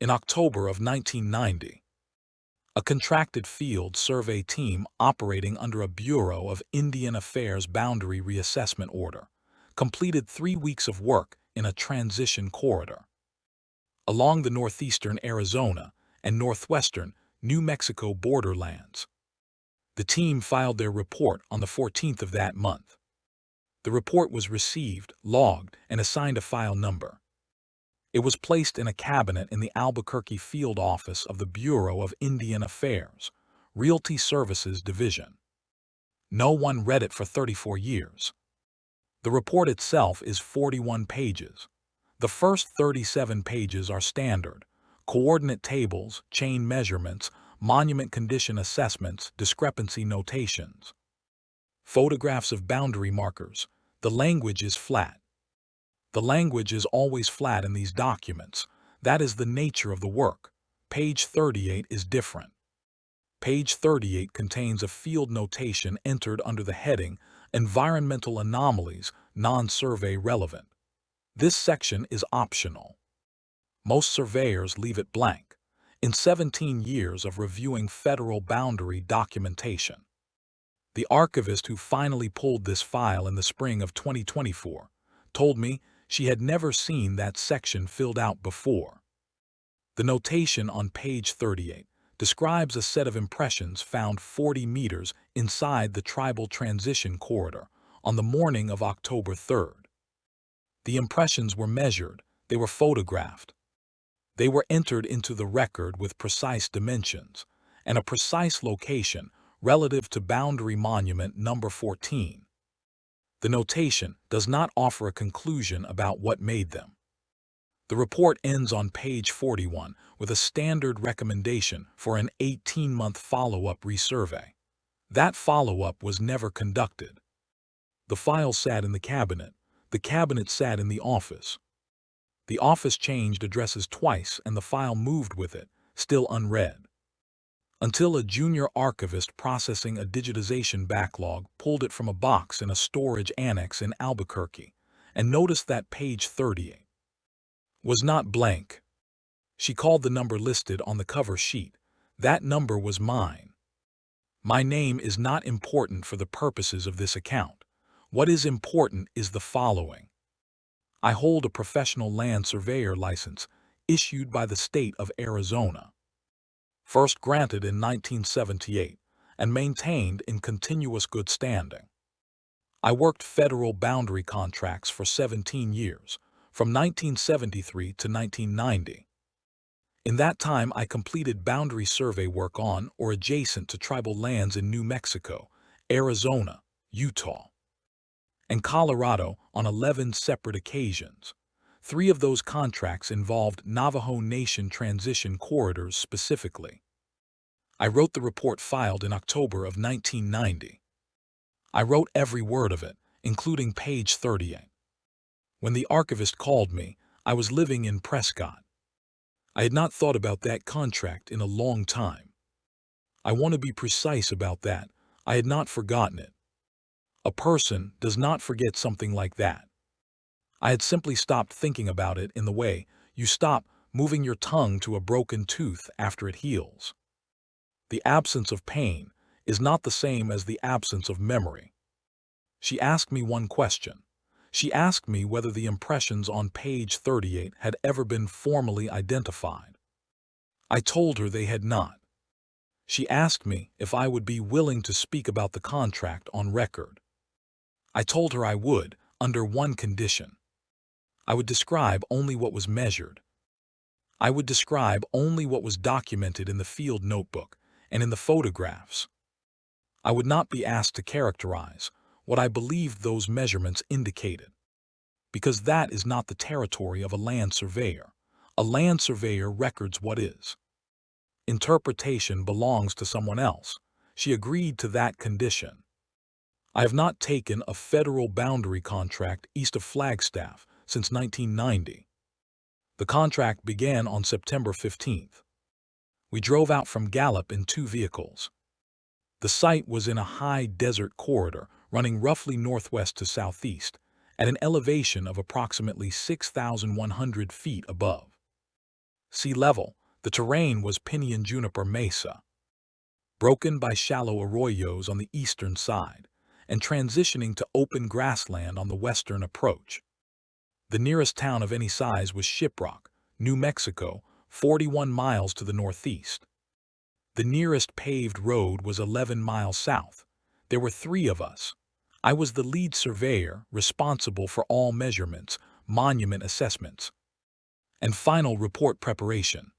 In October of 1990, a contracted field survey team operating under a Bureau of Indian Affairs boundary reassessment order completed 3 weeks of work in a transition corridor along the northeastern Arizona and northwestern New Mexico borderlands. The team filed their report on the 14th of that month. The report was received, logged, and assigned a file number. It was placed in a cabinet in the Albuquerque field office of the Bureau of Indian Affairs, Realty Services Division. No one read it for 34 years. The report itself is 41 pages. The first 37 pages are standard: coordinate tables, chain measurements, monument condition assessments, discrepancy notations, photographs of boundary markers. The language is flat. The language is always flat in these documents. That is the nature of the work. Page 38 is different. Page 38 contains a field notation entered under the heading Environmental Anomalies, Non-Survey Relevant. This section is optional. Most surveyors leave it blank. In 17 years of reviewing federal boundary documentation, the archivist who finally pulled this file in the spring of 2024 told me she had never seen that section filled out before. The notation on page 38 describes a set of impressions found 40 meters inside the tribal transition corridor on the morning of October 3rd. The impressions were measured, they were photographed. They were entered into the record with precise dimensions and a precise location relative to boundary monument number 14. The notation does not offer a conclusion about what made them. The report ends on page 41 with a standard recommendation for an 18-month follow-up resurvey. That follow-up was never conducted. The file sat in the cabinet. The cabinet sat in the office. The office changed addresses twice and the file moved with it, still unread, until a junior archivist processing a digitization backlog pulled it from a box in a storage annex in Albuquerque and noticed that page 38 was not blank. She called the number listed on the cover sheet. That number was mine. My name is not important for the purposes of this account. What is important is the following. I hold a professional land surveyor license issued by the state of Arizona, first granted in 1978 and maintained in continuous good standing. I worked federal boundary contracts for 17 years, from 1973 to 1990. In that time, I completed boundary survey work on or adjacent to tribal lands in New Mexico, Arizona, Utah, and Colorado on 11 separate occasions. 3 of those contracts involved Navajo Nation transition corridors specifically. I wrote the report filed in October of 1990. I wrote every word of it, including page 38. When the archivist called me, I was living in Prescott. I had not thought about that contract in a long time. I want to be precise about that. I had not forgotten it. A person does not forget something like that. I had simply stopped thinking about it in the way you stop moving your tongue to a broken tooth after it heals. The absence of pain is not the same as the absence of memory. She asked me one question. She asked me whether the impressions on page 38 had ever been formally identified. I told her they had not. She asked me if I would be willing to speak about the contract on record. I told her I would, under one condition. I would describe only what was measured. I would describe only what was documented in the field notebook and in the photographs. I would not be asked to characterize what I believed those measurements indicated, because that is not the territory of a land surveyor. A land surveyor records what is. Interpretation belongs to someone else. She agreed to that condition. I have not taken a federal boundary contract east of Flagstaff since 1990. The contract began on September 15th. We drove out from Gallup in 2 vehicles. The site was in a high desert corridor running roughly northwest to southeast at an elevation of approximately 6,100 feet above Sea level, the terrain was pinyon juniper mesa, broken by shallow arroyos on the eastern side, and transitioning to open grassland on the western approach. The nearest town of any size was Shiprock, New Mexico, 41 miles to the northeast. The nearest paved road was 11 miles south. There were 3 of us. I was the lead surveyor, responsible for all measurements, monument assessments, and final report preparation.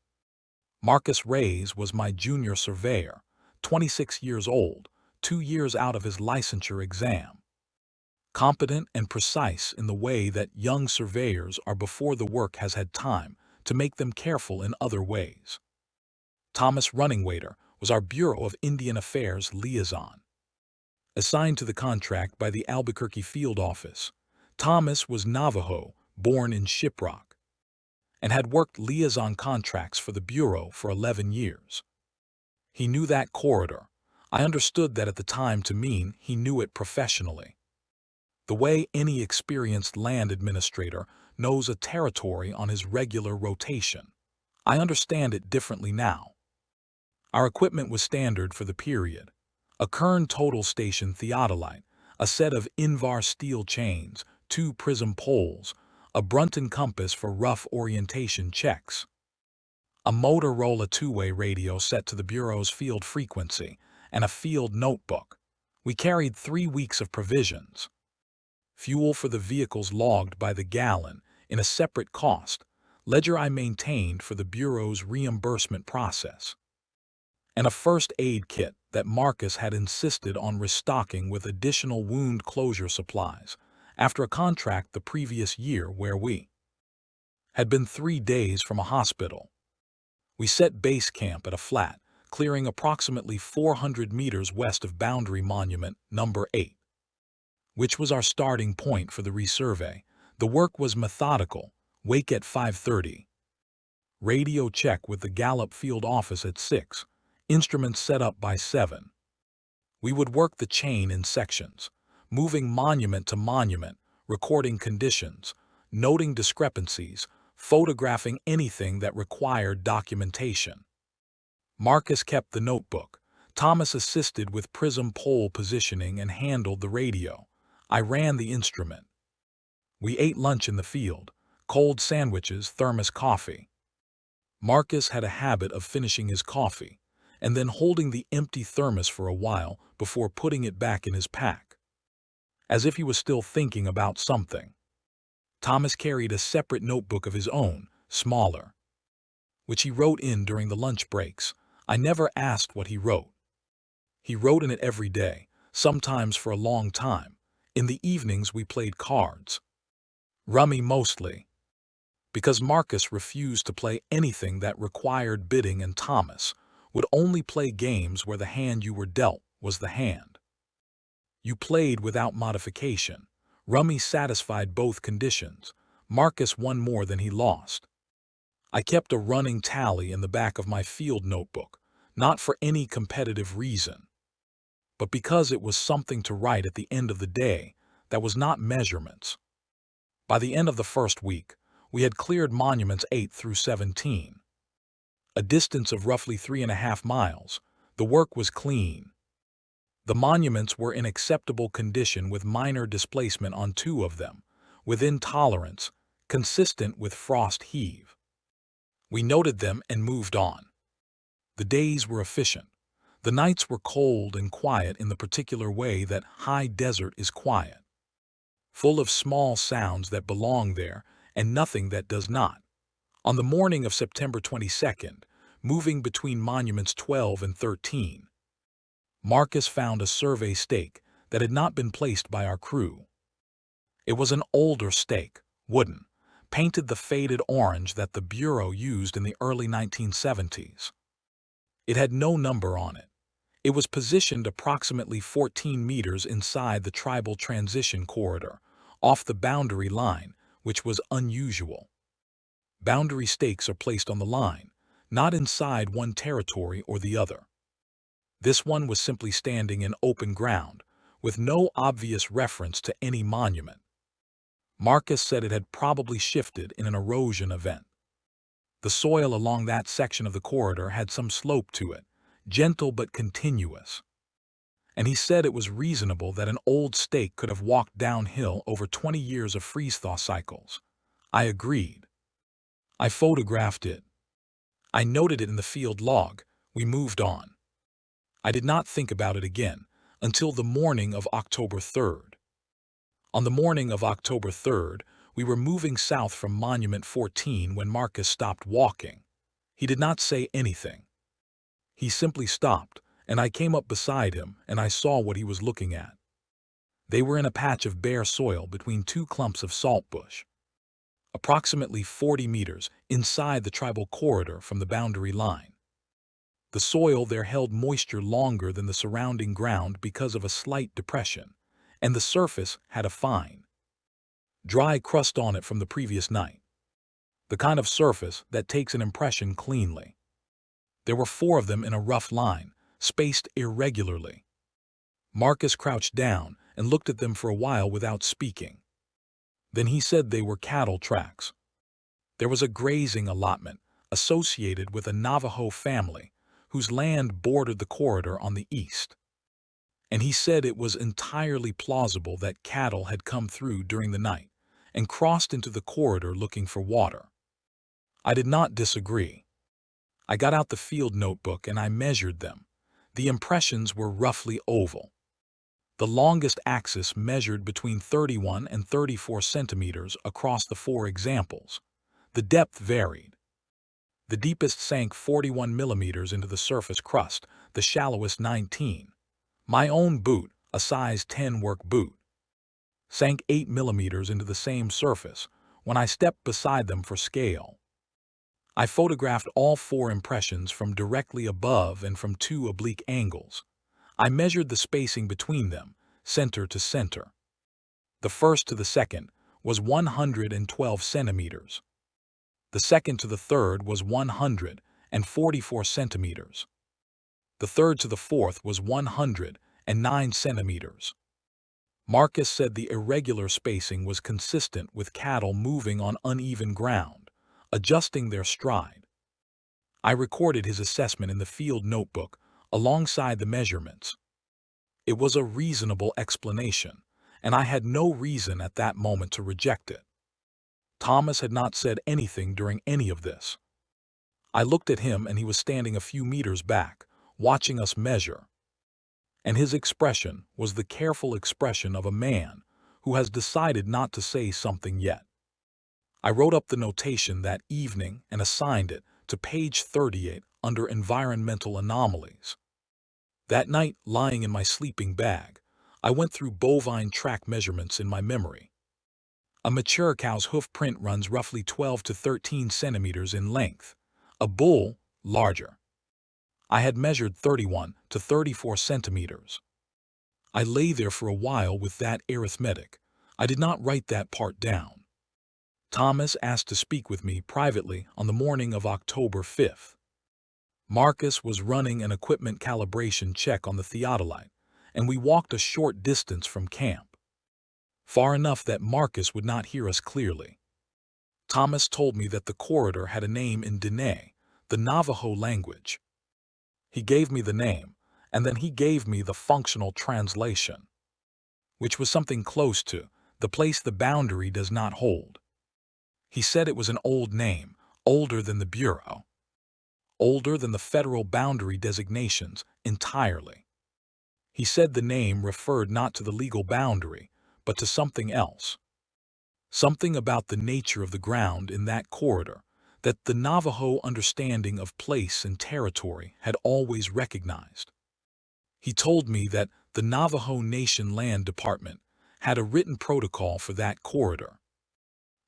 Marcus Reyes was my junior surveyor, 26 years old, 2 years out of his licensure exam. Competent and precise in the way that young surveyors are before the work has had time to make them careful in other ways. Thomas Runningwaiter was our Bureau of Indian Affairs liaison. Assigned to the contract by the Albuquerque field office, Thomas was Navajo, born in Shiprock, and had worked liaison contracts for the Bureau for 11 years. He knew that corridor. I understood that at the time to mean he knew it professionally. The way any experienced land administrator knows a territory on his regular rotation. I understand it differently now. Our equipment was standard for the period. A Kern total station theodolite, a set of Invar steel chains, 2 prism poles, a Brunton compass for rough orientation checks, a Motorola 2-way radio set to the Bureau's field frequency, and a field notebook. We carried 3 weeks of provisions. Fuel for the vehicles logged by the gallon in a separate cost ledger I maintained for the Bureau's reimbursement process, and a first aid kit that Marcus had insisted on restocking with additional wound closure supplies after a contract the previous year where we had been 3 days from a hospital. We set base camp at a flat, clearing approximately 400 meters west of Boundary Monument Number 8, which was our starting point for the resurvey. The work was methodical. Wake at 5:30. Radio check with the Gallup field office at 6. Instruments set up by 7. We would work the chain in sections, moving monument to monument, recording conditions, noting discrepancies, photographing anything that required documentation. Marcus kept the notebook. Thomas assisted with prism pole positioning and handled the radio. I ran the instrument. We ate lunch in the field, cold sandwiches, thermos coffee. Marcus had a habit of finishing his coffee and then holding the empty thermos for a while before putting it back in his pack, as if he was still thinking about something. Thomas carried a separate notebook of his own, smaller, which he wrote in during the lunch breaks. I never asked what he wrote. He wrote in it every day, sometimes for a long time. In the evenings we played cards. Rummy mostly, because Marcus refused to play anything that required bidding and Thomas would only play games where the hand you were dealt was the hand you played without modification. Rummy satisfied both conditions. Marcus won more than he lost. I kept a running tally in the back of my field notebook, not for any competitive reason, but because it was something to write at the end of the day that was not measurements. By the end of the first week, we had cleared monuments 8 through 17. A distance of roughly 3.5 miles, the work was clean. The monuments were in acceptable condition with minor displacement on 2 of them, within tolerance, consistent with frost heave. We noted them and moved on. The days were efficient. The nights were cold and quiet in the particular way that high desert is quiet, full of small sounds that belong there and nothing that does not. On the morning of September 22nd, moving between monuments 12 and 13, Marcus found a survey stake that had not been placed by our crew. It was an older stake, wooden, painted the faded orange that the Bureau used in the early 1970s. It had no number on it. It was positioned approximately 14 meters inside the tribal transition corridor, off the boundary line, which was unusual. Boundary stakes are placed on the line, not inside one territory or the other. This one was simply standing in open ground, with no obvious reference to any monument. Marcus said it had probably shifted in an erosion event. The soil along that section of the corridor had some slope to it, gentle but continuous. And he said it was reasonable that an old stake could have walked downhill over 20 years of freeze-thaw cycles. I agreed. I photographed it. I noted it in the field log. We moved on. I did not think about it again until the morning of October 3rd. On the morning of October 3rd, we were moving south from Monument 14 when Marcus stopped walking. He did not say anything. He simply stopped, and I came up beside him and I saw what he was looking at. They were in a patch of bare soil between two clumps of saltbush, approximately 40 meters inside the tribal corridor from the boundary line. The soil there held moisture longer than the surrounding ground because of a slight depression, and the surface had a fine, dry crust on it from the previous night. The kind of surface that takes an impression cleanly. There were 4 of them in a rough line, spaced irregularly. Marcus crouched down and looked at them for a while without speaking. Then he said they were cattle tracks. There was a grazing allotment associated with a Navajo family whose land bordered the corridor on the east. And he said it was entirely plausible that cattle had come through during the night and crossed into the corridor looking for water. I did not disagree. I got out the field notebook and I measured them. The impressions were roughly oval. The longest axis measured between 31 and 34 centimeters across the 4 examples. The depth varied. The deepest sank 41 millimeters into the surface crust, the shallowest 19. My own boot, a size 10 work boot, sank 8 millimeters into the same surface when I stepped beside them for scale. I photographed all 4 impressions from directly above and from 2 oblique angles. I measured the spacing between them, center to center. The first to the second was 112 centimeters. The second to the third was 144 centimeters. The third to the fourth was 109 centimeters. Marcus said the irregular spacing was consistent with cattle moving on uneven ground, adjusting their stride. I recorded his assessment in the field notebook alongside the measurements. It was a reasonable explanation, and I had no reason at that moment to reject it. Thomas had not said anything during any of this. I looked at him and he was standing a few meters back, watching us measure. And his expression was the careful expression of a man who has decided not to say something yet. I wrote up the notation that evening and assigned it to page 38 under environmental anomalies. That night, lying in my sleeping bag, I went through bovine track measurements in my memory. A mature cow's hoof print runs roughly 12 to 13 centimeters in length. A bull, larger. I had measured 31 to 34 centimeters. I lay there for a while with that arithmetic. I did not write that part down. Thomas asked to speak with me privately on the morning of October 5th. Marcus was running an equipment calibration check on the theodolite, and we walked a short distance from camp. Far enough that Marcus would not hear us clearly. Thomas told me that the corridor had a name in Diné, the Navajo language. He gave me the name, and then he gave me the functional translation, which was something close to the place the boundary does not hold. He said it was an old name, older than the Bureau, older than the federal boundary designations entirely. He said the name referred not to the legal boundary, but to something else. Something about the nature of the ground in that corridor that the Navajo understanding of place and territory had always recognized. He told me that the Navajo Nation Land Department had a written protocol for that corridor.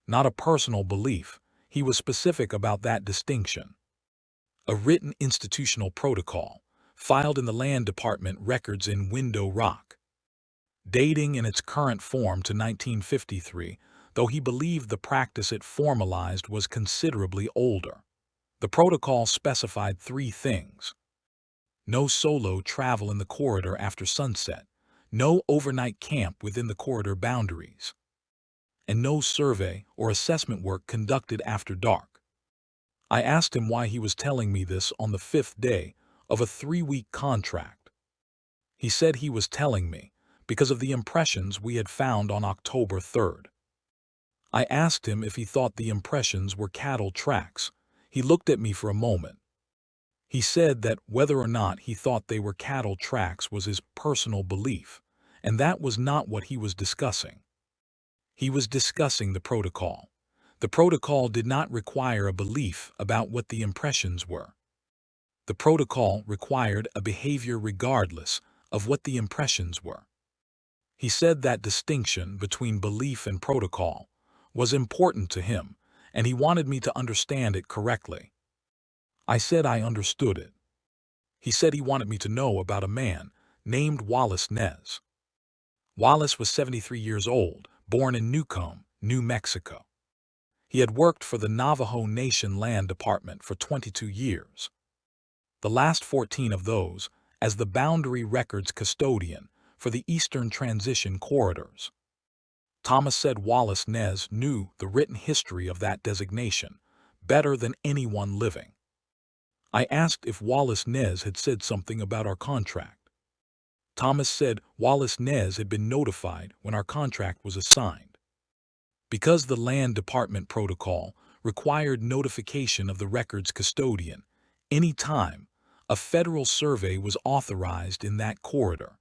Not a personal belief, he was specific about that distinction. A written institutional protocol, filed in the Land Department records in Window Rock. Dating in its current form to 1953, though he believed the practice it formalized was considerably older. The protocol specified 3 things. No solo travel in the corridor after sunset, no overnight camp within the corridor boundaries, and no survey or assessment work conducted after dark. I asked him why he was telling me this on the 5th day of a 3-week contract. He said he was telling me because of the impressions we had found on October 3rd. I asked him if he thought the impressions were cattle tracks. He looked at me for a moment. He said that whether or not he thought they were cattle tracks was his personal belief, and that was not what he was discussing. He was discussing the protocol. The protocol did not require a belief about what the impressions were. The protocol required a behavior regardless of what the impressions were. He said that distinction between belief and protocol was important to him, and he wanted me to understand it correctly. I said I understood it. He said he wanted me to know about a man named Wallace Nez. Wallace was 73 years old, born in Newcomb, New Mexico. He had worked for the Navajo Nation Land Department for 22 years. The last 14 of those as the boundary records custodian for the Eastern Transition Corridors. Thomas said Wallace Nez knew the written history of that designation better than anyone living. I asked if Wallace Nez had said something about our contract. Thomas said Wallace Nez had been notified when our contract was assigned. Because the Land Department protocol required notification of the records custodian any time a federal survey was authorized in that corridor.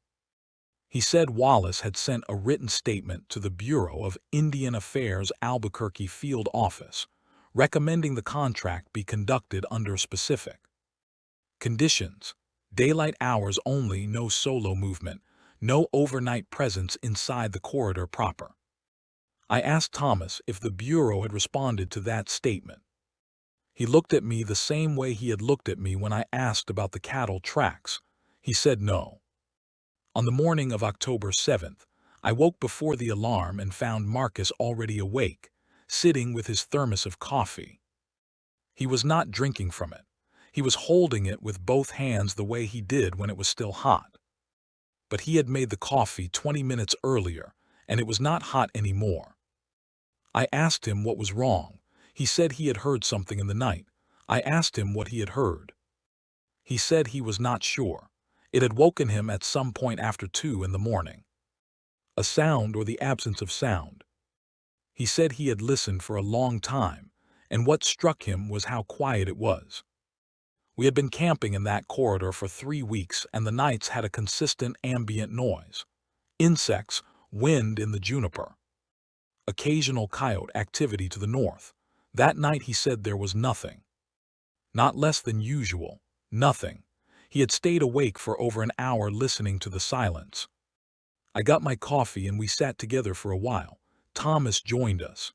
He said Wallace had sent a written statement to the Bureau of Indian Affairs Albuquerque Field Office, recommending the contract be conducted under specific conditions: daylight hours only, no solo movement, no overnight presence inside the corridor proper. I asked Thomas if the Bureau had responded to that statement. He looked at me the same way he had looked at me when I asked about the cattle tracks. He said no. On the morning of October 7th, I woke before the alarm and found Marcus already awake, sitting with his thermos of coffee. He was not drinking from it. He was holding it with both hands the way he did when it was still hot. But he had made the coffee 20 minutes earlier, and it was not hot anymore. I asked him what was wrong. He said he had heard something in the night. I asked him what he had heard. He said he was not sure. It had woken him at some point after 2 in the morning. A sound or the absence of sound. He said he had listened for a long time, and what struck him was how quiet it was. We had been camping in that corridor for 3 weeks, and the nights had a consistent ambient noise. Insects, wind in the juniper. Occasional coyote activity to the north. That night he said there was nothing. Not less than usual, nothing. He had stayed awake for over an hour listening to the silence. I got my coffee and we sat together for a while. Thomas joined us.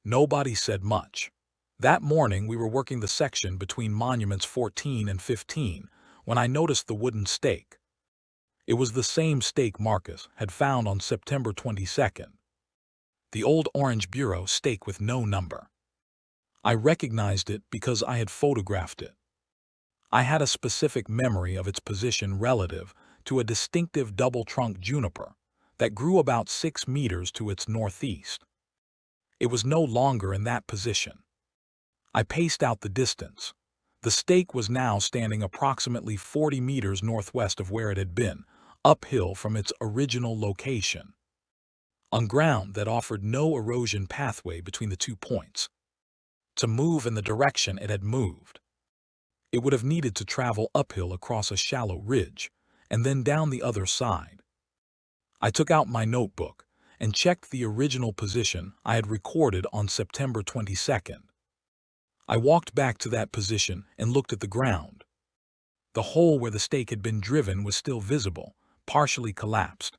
Nobody said much. That morning we were working the section between monuments 14 and 15 when I noticed the wooden stake. It was the same stake Marcus had found on September 22nd. The old Orange Bureau stake with no number. I recognized it because I had photographed it. I had a specific memory of its position relative to a distinctive double-trunk juniper that grew about 6 meters to its northeast. It was no longer in that position. I paced out the distance. The stake was now standing approximately 40 meters northwest of where it had been, uphill from its original location, on ground that offered no erosion pathway between the 2 points. To move in the direction it had moved, it would have needed to travel uphill across a shallow ridge, and then down the other side. I took out my notebook and checked the original position I had recorded on September 22nd. I walked back to that position and looked at the ground. The hole where the stake had been driven was still visible, partially collapsed.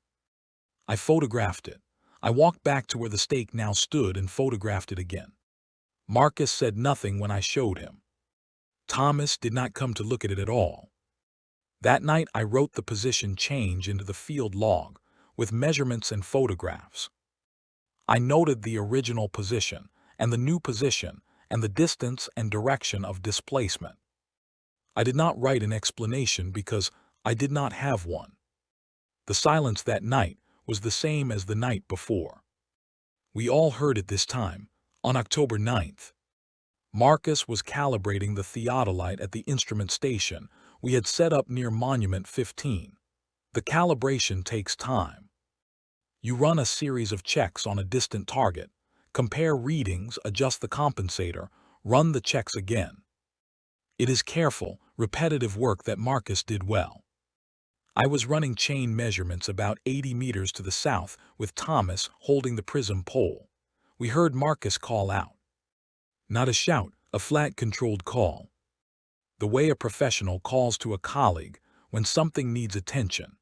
I photographed it. I walked back to where the stake now stood and photographed it again. Marcus said nothing when I showed him. Thomas did not come to look at it at all. That night I wrote the position change into the field log with measurements and photographs. I noted the original position and the new position and the distance and direction of displacement. I did not write an explanation because I did not have one. The silence that night was the same as the night before. We all heard it this time, on October 9th. Marcus was calibrating the theodolite at the instrument station we had set up near Monument 15. The calibration takes time. You run a series of checks on a distant target, compare readings, adjust the compensator, run the checks again. It is careful, repetitive work that Marcus did well. I was running chain measurements about 80 meters to the south with Thomas holding the prism pole. We heard Marcus call out. Not a shout, a flat controlled call. The way a professional calls to a colleague when something needs attention.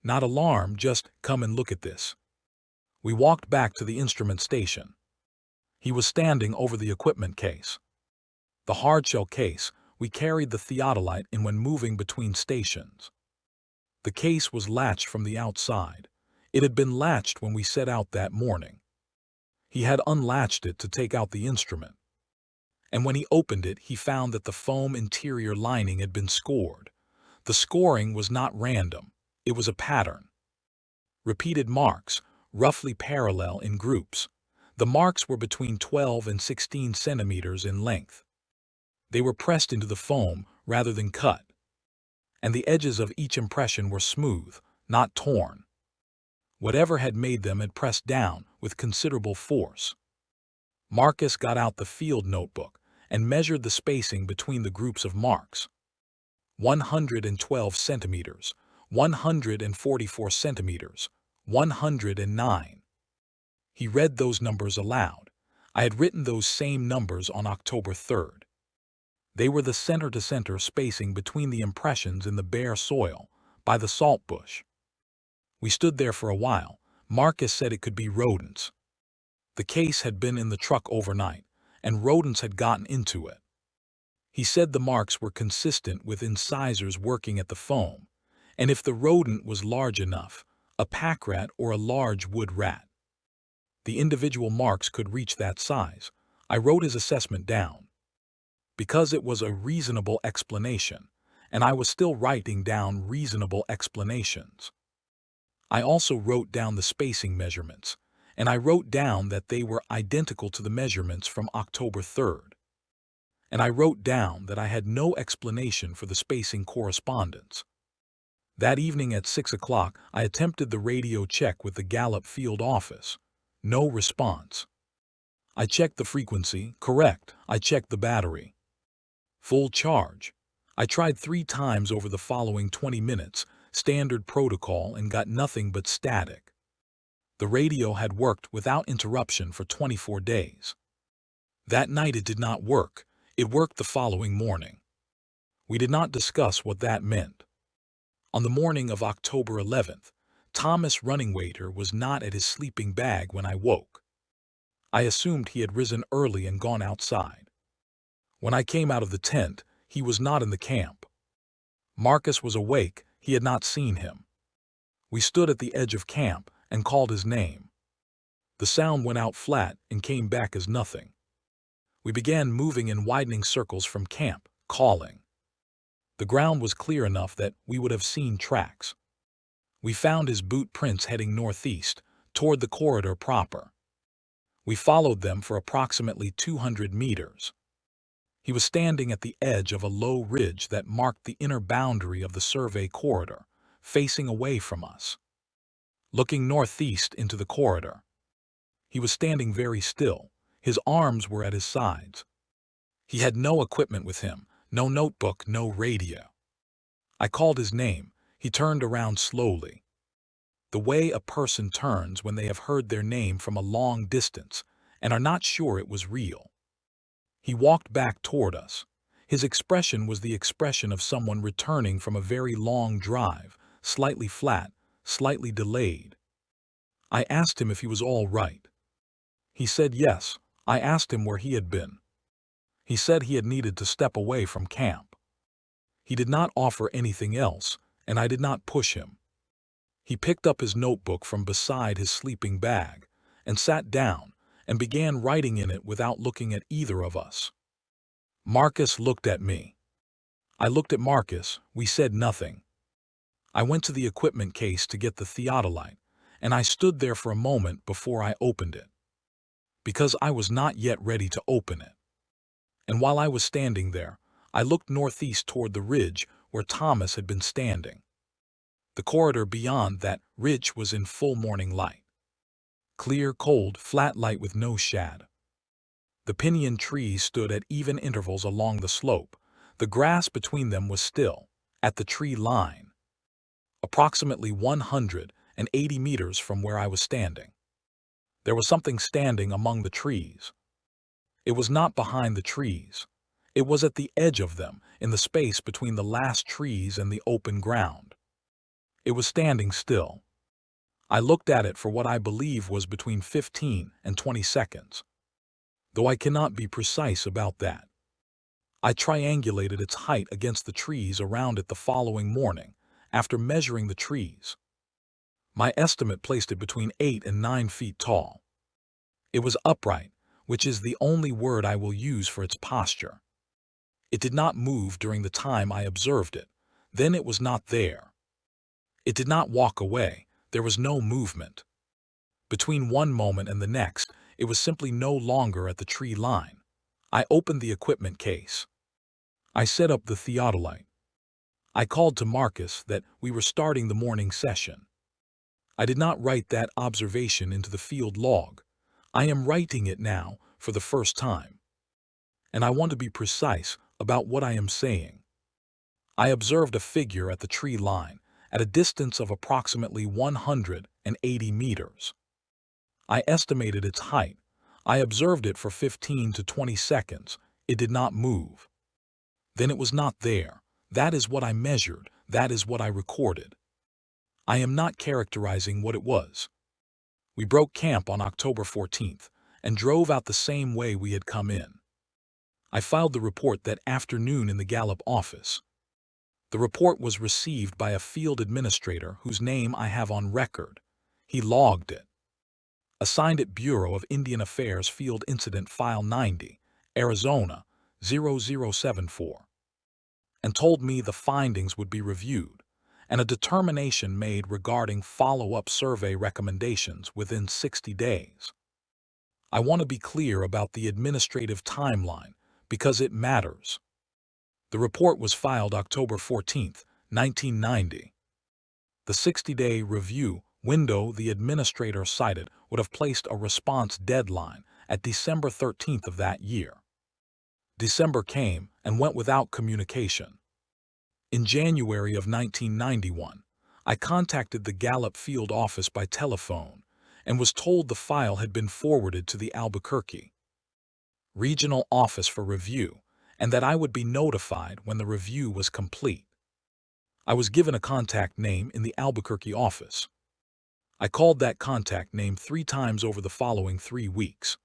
Not alarm, just come and look at this. We walked back to the instrument station. He was standing over the equipment case. The hardshell case we carried the theodolite in when moving between stations. The case was latched from the outside. It had been latched when we set out that morning. He had unlatched it to take out the instrument. And when he opened it, he found that the foam interior lining had been scored. The scoring was not random. It was a pattern. Repeated marks, roughly parallel in groups. The marks were between 12 and 16 centimeters in length. They were pressed into the foam rather than cut. And the edges of each impression were smooth, not torn. Whatever had made them had pressed down with considerable force. Marcus got out the field notebook and measured the spacing between the groups of marks. 112 centimeters, 144 centimeters, 109. He read those numbers aloud. I had written those same numbers on October 3rd. They were the center-to-center spacing between the impressions in the bare soil, by the salt bush. We stood there for a while. Marcus said it could be rodents. The case had been in the truck overnight, and rodents had gotten into it. He said the marks were consistent with incisors working at the foam, and if the rodent was large enough, a pack rat or a large wood rat. The individual marks could reach that size. I wrote his assessment down. Because it was a reasonable explanation, and I was still writing down reasonable explanations. I also wrote down the spacing measurements, and I wrote down that they were identical to the measurements from October 3rd. And I wrote down that I had no explanation for the spacing correspondence. That evening at 6 o'clock, I attempted the radio check with the Gallup field office. No response. I checked the frequency, correct. I checked the battery. Full charge. I tried 3 times over the following 20 minutes, standard protocol, and got nothing but static. The radio had worked without interruption for 24 days. That night it did not work. It worked the following morning. We did not discuss what that meant. On the morning of October 11th, Thomas Runningwaiter was not at his sleeping bag when I woke. I assumed he had risen early and gone outside. When I came out of the tent, he was not in the camp. Marcus was awake. He had not seen him. We stood at the edge of camp and called his name. The sound went out flat and came back as nothing. We began moving in widening circles from camp, calling. The ground was clear enough that we would have seen tracks. We found his boot prints heading northeast, toward the corridor proper. We followed them for approximately 200 meters. He was standing at the edge of a low ridge that marked the inner boundary of the survey corridor, facing away from us. Looking northeast into the corridor. He was standing very still. His arms were at his sides. He had no equipment with him, no notebook, no radio. I called his name. He turned around slowly. The way a person turns when they have heard their name from a long distance and are not sure it was real. He walked back toward us. His expression was the expression of someone returning from a very long drive, slightly flat, slightly delayed. I asked him if he was all right. He said yes. I asked him where he had been. He said he had needed to step away from camp. He did not offer anything else, and I did not push him. He picked up his notebook from beside his sleeping bag and sat down and began writing in it without looking at either of us. Marcus looked at me. I looked at Marcus. We said nothing. I went to the equipment case to get the theodolite, and I stood there for a moment before I opened it. Because I was not yet ready to open it. And while I was standing there, I looked northeast toward the ridge where Thomas had been standing. The corridor beyond that ridge was in full morning light. Clear, cold, flat light with no shade. The pinyon trees stood at even intervals along the slope. The grass between them was still, at the tree line, approximately 180 meters from where I was standing. There was something standing among the trees. It was not behind the trees. It was at the edge of them, in the space between the last trees and the open ground. It was standing still. I looked at it for what I believe was between 15 and 20 seconds, though I cannot be precise about that. I triangulated its height against the trees around it the following morning, after measuring the trees. My estimate placed it between 8 and 9 feet tall. It was upright, which is the only word I will use for its posture. It did not move during the time I observed it. Then it was not there. It did not walk away. There was no movement. Between one moment and the next, it was simply no longer at the tree line. I opened the equipment case. I set up the theodolite. I called to Marcus that we were starting the morning session. I did not write that observation into the field log. I am writing it now for the first time. And I want to be precise about what I am saying. I observed a figure at the tree line at a distance of approximately 180 meters. I estimated its height. I observed it for 15 to 20 seconds. It did not move. Then it was not there. That is what I measured. That is what I recorded. I am not characterizing what it was. We broke camp on October 14th and drove out the same way we had come in. I filed the report that afternoon in the Gallup office. The report was received by a field administrator whose name I have on record. He logged it. Assigned it Bureau of Indian Affairs Field Incident File 90, Arizona 0074, and told me the findings would be reviewed and a determination made regarding follow-up survey recommendations within 60 days. I want to be clear about the administrative timeline because it matters. The report was filed October 14, 1990. The 60-day review window the administrator cited would have placed a response deadline at December 13th of that year. December came and went without communication. In January of 1991, I contacted the Gallup field office by telephone and was told the file had been forwarded to the Albuquerque regional office for review and that I would be notified when the review was complete. I was given a contact name in the Albuquerque office. I called that contact name 3 times over the following 3 weeks.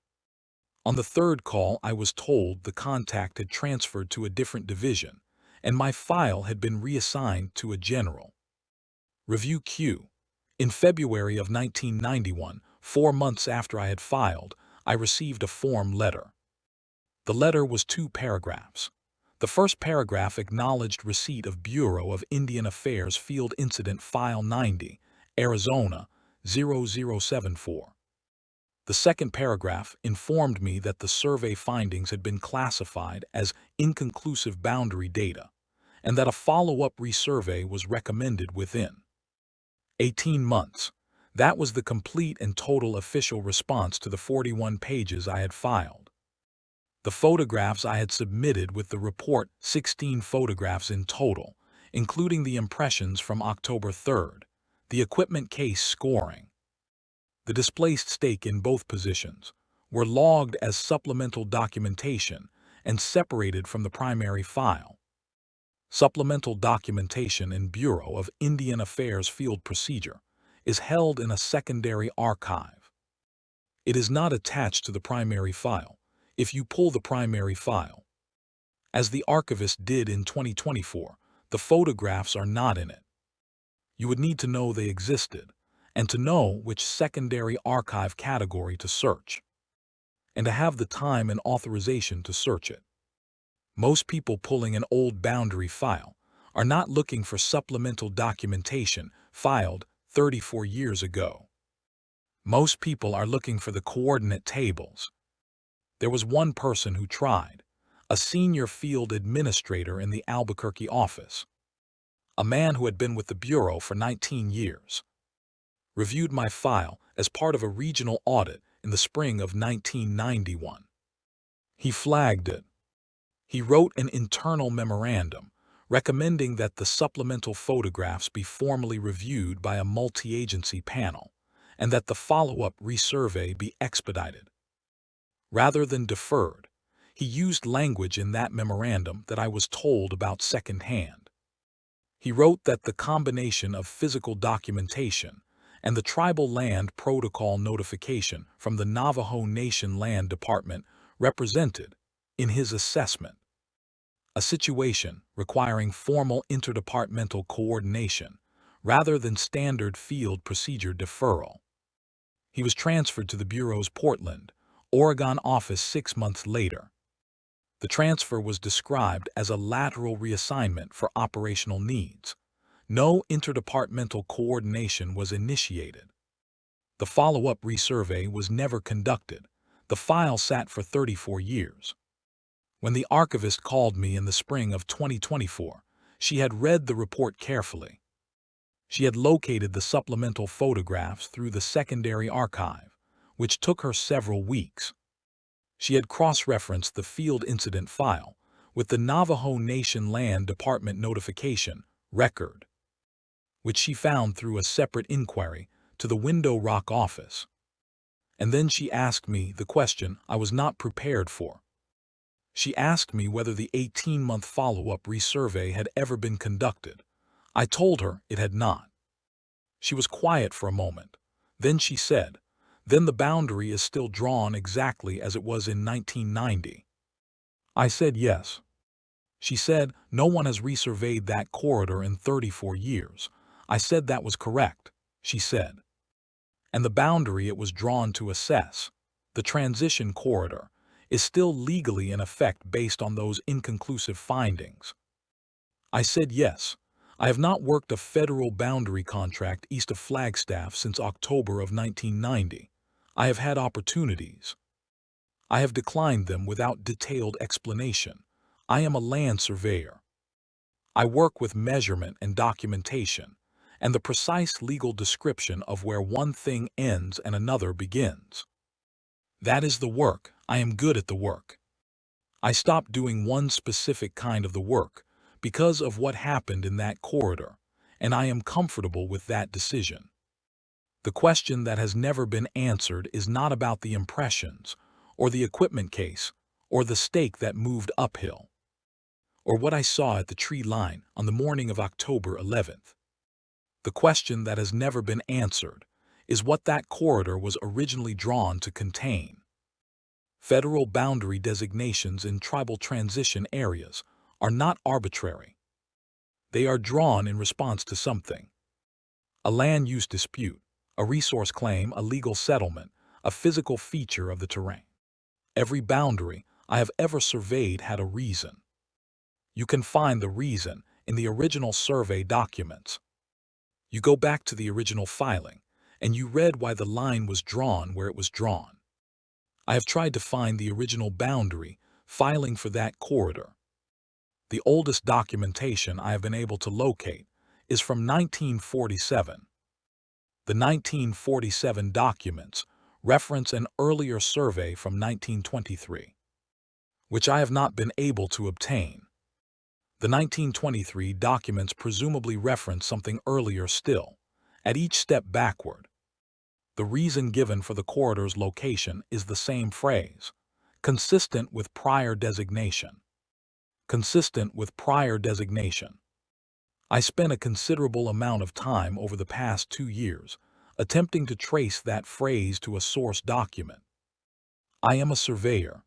On the third call, I was told the contact had transferred to a different division, and my file had been reassigned to a general review queue. In February of 1991, 4 months after I had filed, I received a form letter. The letter was 2 paragraphs. The first paragraph acknowledged receipt of Bureau of Indian Affairs Field Incident File 90, Arizona 0074. The second paragraph informed me that the survey findings had been classified as inconclusive boundary data and that a follow-up resurvey was recommended within 18 months. That was the complete and total official response to the 41 pages I had filed. The photographs I had submitted with the report, 16 photographs in total, including the impressions from October 3rd, the equipment case scoring, the displaced stake in both positions, were logged as supplemental documentation and separated from the primary file. Supplemental documentation in Bureau of Indian Affairs Field Procedure is held in a secondary archive. It is not attached to the primary file if you pull the primary file. As the archivist did in 2024, the photographs are not in it. You would need to know they existed and to know which secondary archive category to search, and to have the time and authorization to search it. Most people pulling an old boundary file are not looking for supplemental documentation filed 34 years ago. Most people are looking for the coordinate tables. There was one person who tried, a senior field administrator in the Albuquerque office, a man who had been with the Bureau for 19 years, reviewed my file as part of a regional audit in the spring of 1991. He flagged it. He wrote an internal memorandum recommending that the supplemental photographs be formally reviewed by a multi-agency panel and that the follow-up resurvey be expedited. Rather than deferred, he used language in that memorandum that I was told about secondhand. He wrote that the combination of physical documentation and the tribal land protocol notification from the Navajo Nation Land Department represented, in his assessment, a situation requiring formal interdepartmental coordination rather than standard field procedure deferral. He was transferred to the Bureau's Portland, Oregon office 6 months later. The transfer was described as a lateral reassignment for operational needs. No interdepartmental coordination was initiated. The follow-up resurvey was never conducted. The file sat for 34 years. When the archivist called me in the spring of 2024, she had read the report carefully. She had located the supplemental photographs through the secondary archive, which took her several weeks. She had cross-referenced the field incident file with the Navajo Nation Land Department notification record, which she found through a separate inquiry to the Window Rock office. And then she asked me the question I was not prepared for. She asked me whether the 18-month follow-up resurvey had ever been conducted. I told her it had not. She was quiet for a moment. Then she said, "Then the boundary is still drawn exactly as it was in 1990. I said yes. She said, "No one has resurveyed that corridor in 34 years. I said that was correct," she said. "And the boundary it was drawn to assess, the transition corridor, is still legally in effect based on those inconclusive findings." I said yes. I have not worked a federal boundary contract east of Flagstaff since October of 1990. I have had opportunities. I have declined them without detailed explanation. I am a land surveyor. I work with measurement and documentation, and the precise legal description of where one thing ends and another begins. That is the work. I am good at the work. I stopped doing one specific kind of the work because of what happened in that corridor, and I am comfortable with that decision. The question that has never been answered is not about the impressions, or the equipment case, or the stake that moved uphill, or what I saw at the tree line on the morning of October 11th. The question that has never been answered is what that corridor was originally drawn to contain. Federal boundary designations in tribal transition areas are not arbitrary. They are drawn in response to something. A land use dispute, a resource claim, a legal settlement, a physical feature of the terrain. Every boundary I have ever surveyed had a reason. You can find the reason in the original survey documents. You go back to the original filing, and you read why the line was drawn where it was drawn. I have tried to find the original boundary filing for that corridor. The oldest documentation I have been able to locate is from 1947. The 1947 documents reference an earlier survey from 1923, which I have not been able to obtain. The 1923 documents presumably reference something earlier still, at each step backward. The reason given for the corridor's location is the same phrase, consistent with prior designation. Consistent with prior designation. I spent a considerable amount of time over the past 2 years attempting to trace that phrase to a source document. I am a surveyor.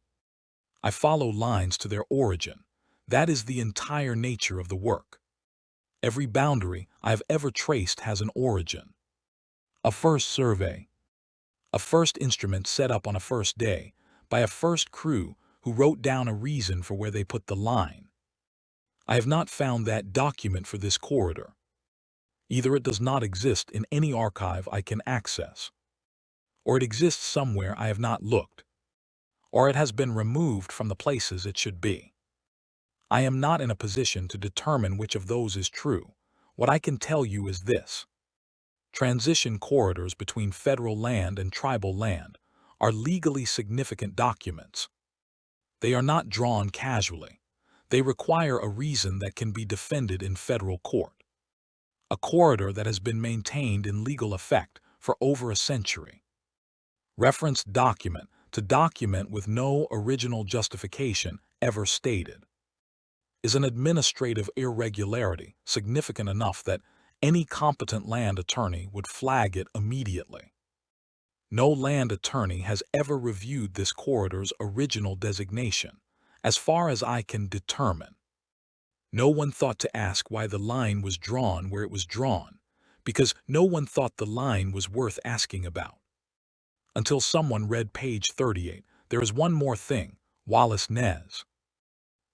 I follow lines to their origin. That is the entire nature of the work. Every boundary I have ever traced has an origin. A first survey. A first instrument set up on a first day by a first crew who wrote down a reason for where they put the line. I have not found that document for this corridor. Either it does not exist in any archive I can access, or it exists somewhere I have not looked, or it has been removed from the places it should be. I am not in a position to determine which of those is true. What I can tell you is this. Transition corridors between federal land and tribal land are legally significant documents. They are not drawn casually. They require a reason that can be defended in federal court. A corridor that has been maintained in legal effect for over a century. Referenced document to document with no original justification ever stated. Is an administrative irregularity significant enough that any competent land attorney would flag it immediately. No land attorney has ever reviewed this corridor's original designation, as far as I can determine. No one thought to ask why the line was drawn where it was drawn, because no one thought the line was worth asking about. Until someone read page 38, there is one more thing, Wallace Nez.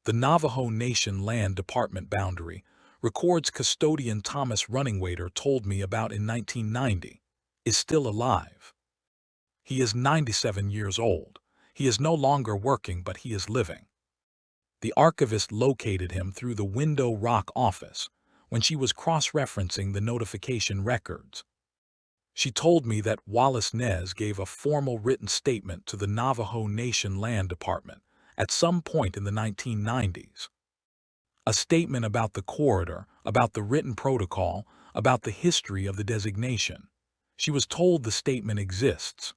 The Navajo Nation Land Department boundary records custodian Thomas Runningwater told me about in 1990, is still alive. He is 97 years old. He is no longer working, but he is living. The archivist located him through the Window Rock office when she was cross-referencing the notification records. She told me that Wallace Nez gave a formal written statement to the Navajo Nation Land Department at some point in the 1990s. A statement about the corridor, about the written protocol, about the history of the designation. She was told the statement exists.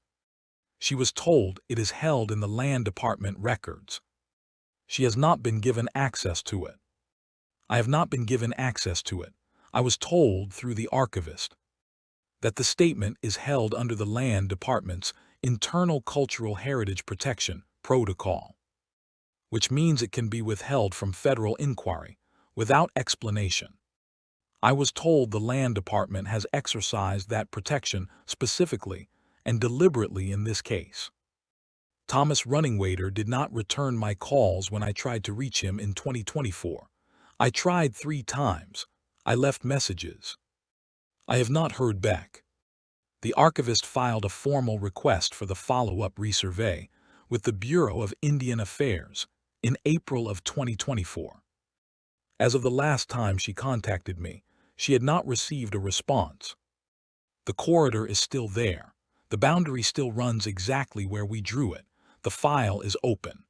She was told it is held in the Land Department records. She has not been given access to it. I have not been given access to it. I was told through the archivist that the statement is held under the Land Department's Internal Cultural Heritage Protection Protocol, which means it can be withheld from federal inquiry without explanation. I was told the Land Department has exercised that protection specifically and deliberately in this case. Thomas Runningwater did not return my calls when I tried to reach him in 2024. I tried 3 times. I left messages. I have not heard back. The archivist filed a formal request for the follow-up resurvey with the Bureau of Indian Affairs in April of 2024. As of the last time she contacted me, she had not received a response. The corridor is still there. The boundary still runs exactly where we drew it. The file is open.